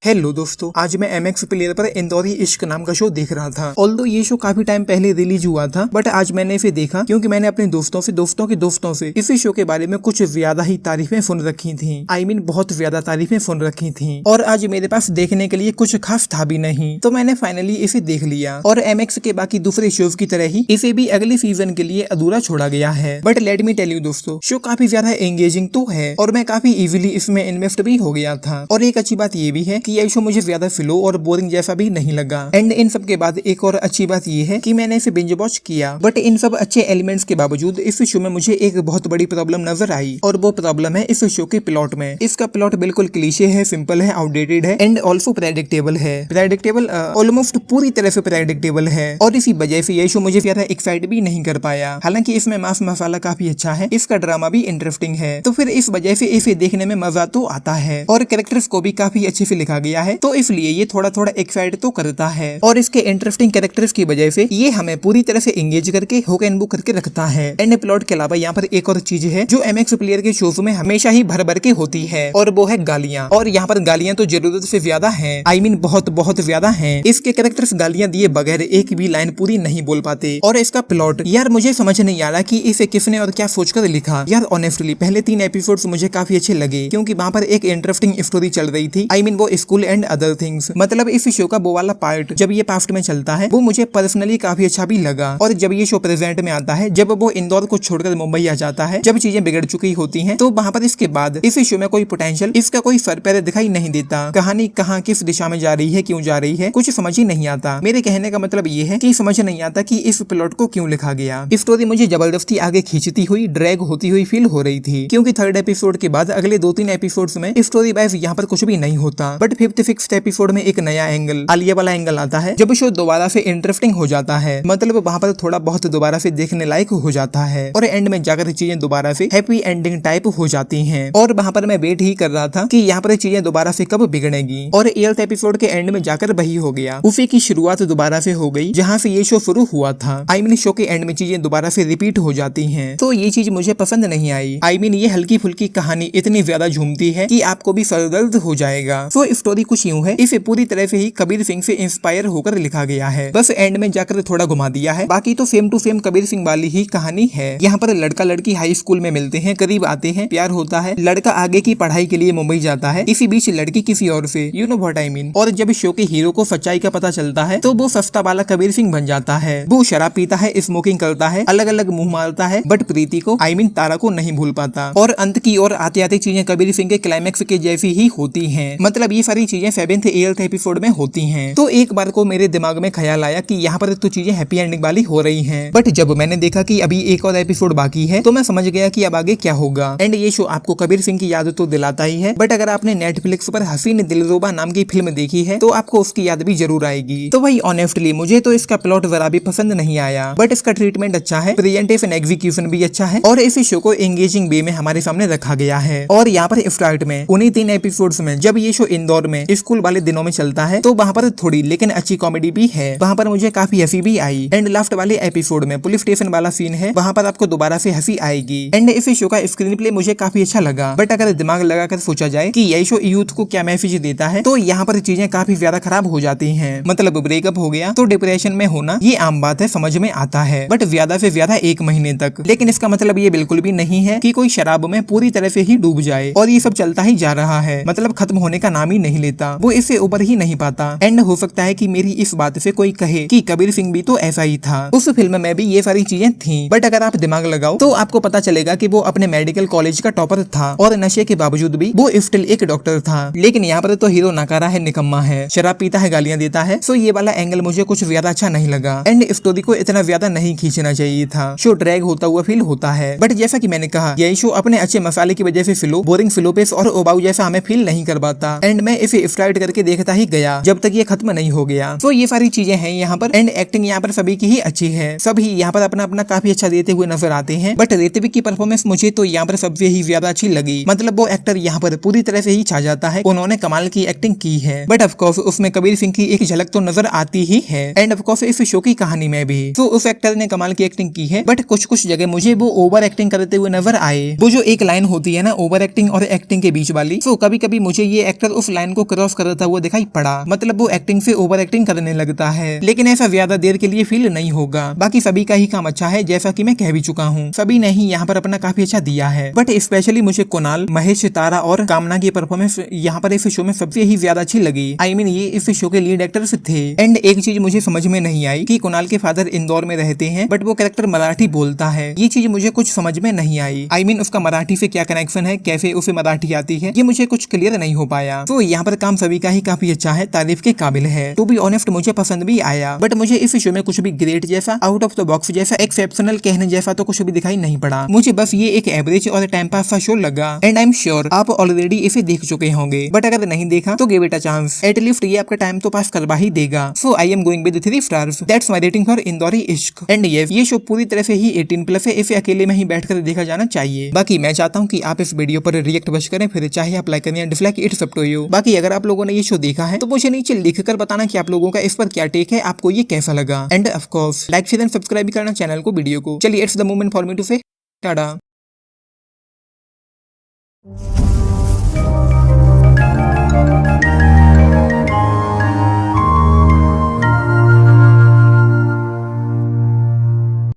Hello दोस्तों, आज मैं MX प्लेयर पर इंदौरी इश्क नाम का शो देख रहा था। ऑल्दो ये शो काफी टाइम पहले रिलीज हुआ था, बट आज मैंने इसे देखा क्योंकि मैंने अपने दोस्तों से दोस्तों से इसी शो के बारे में कुछ ज्यादा ही तारीफें सुन रखी थी। बहुत ज्यादा तारीफें सुन रखी थी और आज मेरे पास देखने के लिए कुछ खास था भी नहीं, तो मैंने फाइनली इसे देख लिया। और MX के बाकी दूसरे शोज की तरह ही इसे भी अगले सीजन के लिए अधूरा छोड़ा गया है। But let me tell you दोस्तों, शो काफी ज्यादा एंगेजिंग तो है और मैं काफी इजीली इसमें इन्वेस्ट भी हो गया था। और एक अच्छी बात ये भी है कि यह शो मुझे ज्यादा स्लो और बोरिंग जैसा भी नहीं लगा। एंड इन सब के बाद एक और अच्छी बात ये है कि मैंने इसे बिंज वॉच किया। बट इन सब अच्छे एलिमेंट्स के बावजूद इस शो में मुझे एक बहुत बड़ी प्रॉब्लम नजर आई और वो प्रॉब्लम है इस शो के प्लॉट में। इसका प्लॉट बिल्कुल क्लीशे है, सिंपल है, आउटडेटेड है एंड ऑल्सो प्रेडिक्टेबल है। प्रेडिक्टेबल ऑलमोस्ट पूरी तरह से प्रेडिक्टेबल है और इसी वजह से ये शो मुझे ज्यादा एक्साइट भी नहीं कर पाया। हालांकि इसमें मास मसाला काफी अच्छा है, इसका ड्रामा भी इंटरेस्टिंग है, तो फिर इस वजह से इसे देखने में मजा तो आता है और कैरेक्टर्स को भी काफी अच्छे से लिखा गया है, तो इसलिए ये थोड़ा थोड़ा एक्साइट तो करता है। और इसके इंटरेस्टिंग कैरेक्टर्स की वजह से ये हमें पूरी तरह से एंगेज करके हुक एंड बुक करके रखता है। एंड प्लॉट के अलावा यहाँ पर एक और चीज है जो MX प्लेयर के शोज में हमेशा ही भर भर के होती है और वो है गालियां। और यहाँ पर गालियां तो जरूरत से ज्यादा है, बहुत ज्यादा है। इसके कैरेक्टर्स गालियां दिए बगैर एक भी लाइन पूरी नहीं बोल पाते। और इसका प्लॉट यार मुझे समझ नहीं आ रहा कि इसे किसने और क्या सोचकर लिखा। यार ऑनेस्टली पहले 3 एपिसोड्स मुझे काफी अच्छे लगे क्योंकि वहाँ पर एक इंटरेस्टिंग स्टोरी चल रही थी। वो स्कूल एंड अदर थिंग्स, मतलब इस शो का वो वाला पार्ट जब ये पास्ट में चलता है वो मुझे पर्सनली काफी अच्छा भी लगा। और जब ये शो प्रेजेंट में आता है, जब वो इंदौर को छोड़कर मुंबई आ जाता है, जब चीजें बिगड़ चुकी होती हैं, तो वहाँ पर इसके बाद इस शो में कोई पोटेंशियल, इसका कोई सर पैर दिखाई नहीं देता। कहानी कहाँ किस दिशा में जा रही है, क्यों जा रही है, कुछ समझ ही नहीं आता। मेरे कहने का मतलब ये है कि समझ नहीं आता कि इस प्लॉट को क्यों लिखा गया। स्टोरी मुझे जबरदस्ती आगे खींचती हुई, ड्रैग होती हुई फील हो रही थी क्योंकि 3rd एपिसोड के बाद अगले 2-3 एपिसोड्स में स्टोरी वाइज यहाँ पर कुछ भी नहीं होता। बट 5th 6th एपिसोड में एक नया एंगल, आलिया वाला एंगल आता है, जब शो दोबारा से इंटरेस्टिंग हो जाता है। मतलब वहाँ पर थोड़ा बहुत दोबारा से देखने लायक हो जाता है और एंड में जाकर चीजें दोबारा से हैप्पी एंडिंग टाइप हो जाती हैं। और वहाँ पर मैं वेट ही कर रहा था कि यहाँ पर चीजें दोबारा से कब बिगड़ेगी। और 8th एपिसोड के एंड में जाकर वही हो गया, उसी की शुरुआत दोबारा से हो गई जहाँ से ये शो शुरू हुआ था। शो के एंड में चीजें दोबारा से रिपीट हो जाती हैं, तो ये चीज मुझे पसंद नहीं आई। ये हल्की फुल्की कहानी इतनी ज्यादा झूमती है कि आपको भी सरदर्द हो जाएगा। तो स्टोरी कुछ यूं है, इसे पूरी तरह से ही कबीर सिंह से इंस्पायर होकर लिखा गया है, बस एंड में जाकर थोड़ा घुमा दिया है। बाकी तो same to same Kabir Singh वाली ही कहानी है। यहाँ पर लड़का लड़की हाई स्कूल में मिलते हैं, करीब आते हैं, प्यार होता है, लड़का आगे की पढ़ाई के लिए मुंबई जाता है, इसी बीच लड़की किसी और से, you know what I mean. और जब शो के हीरो को सच्चाई का पता चलता है तो वो सस्ता वाला कबीर सिंह बन जाता है। वो शराब पीता है, स्मोकिंग करता है, अलग अलग मुंह मारता है, बट प्रीति को तारा को नहीं भूल पाता। और अंत की ओर आते आते चीजें कबीर सिंह के क्लाइमैक्स के जैसी ही होती हैं। मतलब ये सारी चीजें 7th 8th एपिसोड में होती हैं। तो एक बार को मेरे दिमाग में ख्याल आया कि यहाँ पर तो चीजें हैप्पी एंडिंग वाली हो रही हैं। बट जब मैंने देखा कि अभी एक और एपिसोड बाकी है तो मैं समझ गया कि अब आगे क्या होगा। एंड ये शो आपको कबीर सिंह की याद तो दिलाता ही है, बट अगर आपने नेटफ्लिक्स पर हसीन दिलरुबा नाम की फिल्म देखी है तो आपको उसकी याद भी जरूर आएगी। तो वही ऑनेस्टली मुझे तो इसका प्लॉट जरा भी पसंद नहीं आया, बट इसका ट्रीटमेंट अच्छा है, प्रेजेंटेशन एग्जीक्यूशन भी अच्छा है और इस शो को एंगेजिंग वे में हमारे सामने रखा गया है। और यहाँ पर स्टार्ट में उन्हीं 3 एपिसोड्स में जब ये शो इंदौर में स्कूल वाले दिनों में चलता है तो वहाँ पर थोड़ी लेकिन अच्छी कॉमेडी भी है, वहाँ पर मुझे काफी हंसी भी आई। एंड लास्ट वाले एपिसोड में पुलिस स्टेशन वाला सीन है, वहाँ पर आपको दोबारा से हंसी आएगी। एंड इस शो का स्क्रीन प्ले मुझे काफी अच्छा लगा। बट अगर दिमाग लगाकर सोचा जाए कि यह शो यूथ को क्या मैसेज देता है तो यहाँ पर चीजें काफी ज्यादा खराब हो जाती हैं। मतलब ब्रेकअप हो गया तो डिप्रेशन में होना ये आम बात है, समझ में आता है, बट ज्यादा से ज्यादा 1 महीने तक। लेकिन इसका मतलब ये बिल्कुल भी नहीं है कि कोई शराब में पूरी तरह से ही डूब जाए और ये सब चलता ही जा रहा है, मतलब खत्म होने का नाम ही नहीं लेता, वो इससे ऊपर ही नहीं पाता। एंड हो सकता है कि मेरी इस बात से कोई कहे कि कबीर सिंह भी तो ऐसा ही था, उस फिल्म में भी ये सारी चीजें थी। बट अगर आप दिमाग लगाओ तो आपको पता चलेगा कि वो अपने मेडिकल कॉलेज का टॉपर था और नशे के बावजूद भी वो स्टिल एक डॉक्टर था। लेकिन यहाँ पर तो हीरो नकारा है, निकम्मा है, शराब पीता है, गालियां देता है। सो ये वाला एंगल मुझे कुछ ज्यादा अच्छा नहीं लगा। एंड स्टोरी को इतना ज्यादा नहीं खींचना चाहिए था, शो ड्रैग होता हुआ फील होता है। बट जैसा कि मैंने कहा, यही शो अपने अच्छे मसाले की वजह से स्लो, बोरिंग, स्लो पेस और ओबाऊ जैसा हमें फील नहीं करवाता। एंड मैं इसे स्टार्ट करके देखता ही गया जब तक ये खत्म नहीं हो गया। तो ये सारी चीजें हैं यहाँ पर। एंड एक्टिंग यहाँ पर सभी की ही अच्छी है, सभी यहाँ पर अपना अपना काफी अच्छा देते हुए नजर आते हैं। बट ऋत्विक की परफॉर्मेंस मुझे तो यहाँ पर सबसे ही ज्यादा अच्छी लगी। मतलब वो एक्टर यहाँ पर पूरी तरह से ही छा जाता है, उन्होंने कमाल की एक्टिंग की है। बट ऑफकोर्स उसमें कबीर सिंह की एक झलक तो नजर आती ही है। एंड ऑफकोर्स इस शो की कहानी में भी तो उस एक्टर ने कमाल की एक्टिंग की है। बट कुछ कुछ जगह मुझे वो ओवर एक्टिंग करते हुए नजर आए। वो जो एक लाइन होती है ना ओवर एक्टिंग और एक्टिंग के बीच वाली, तो कभी कभी मुझे ये एक्टर उस लाइन लाइन को क्रॉस करता हुआ दिखाई पड़ा। मतलब वो एक्टिंग से ओवर एक्टिंग करने लगता है, लेकिन ऐसा ज्यादा देर के लिए फील नहीं होगा। बाकी सभी का ही काम अच्छा है, जैसा कि मैं कह भी चुका हूँ। सभी ने ही यहाँ पर अपना काफी अच्छा दिया है, बट स्पेशली मुझे कुणाल, महेश, तारा और कामना की परफॉर्मेंस यहाँ पर इस शो में सबसे ही ज्यादा अच्छी लगी। आई मीन ये इस शो के लीड एक्टर्स थे। एंड एक चीज मुझे समझ में नहीं आई कि कुणाल के फादर इंदौर में रहते हैं, बट वो कैरेक्टर मराठी बोलता है। ये चीज मुझे कुछ समझ में नहीं आई। आई मीन उसका मराठी से क्या कनेक्शन है, कैसे उसे मराठी आती है, ये मुझे कुछ क्लियर नहीं हो पाया। तो यहाँ पर काम सभी का ही काफी अच्छा है, तारीफ के काबिल है। टू बी ऑनेस्ट मुझे पसंद भी आया, बट मुझे इस शो में कुछ भी ग्रेट जैसा, आउट ऑफ द बॉक्स जैसा, एक्सेप्शनल कहने जैसा तो कुछ भी दिखाई नहीं पड़ा। मुझे बस ये एक एवरेज और टाइम पास सा शो लगा। एंड आई एम श्योर आप ऑलरेडी इसे देख चुके होंगे, बट अगर नहीं देखा तो give it a chance. At least ये आपका टाइम तो पास करवा ही देगा। So I am going with 3 stars. That's my rating for Indori Ishq. And ये शो पूरी तरह से ही 18+ है, इसे अकेले में ही बैठकर देखा जाना चाहिए। बाकी मैं चाहता हूँ कि आप इस वीडियो पर रिएक्ट बस करें, फिर चाहे आप लाइक करें या dislike, it's up to you. बाकी अगर आप लोगों ने ये शो देखा है तो मुझे नीचे लिखकर बताना कि आप लोगों का इस पर क्या टेक है, आपको ये कैसा लगा। And of course like share and subscribe भी करना चैनल को, वीडियो को। चलिए it's the moment for me to say Tata.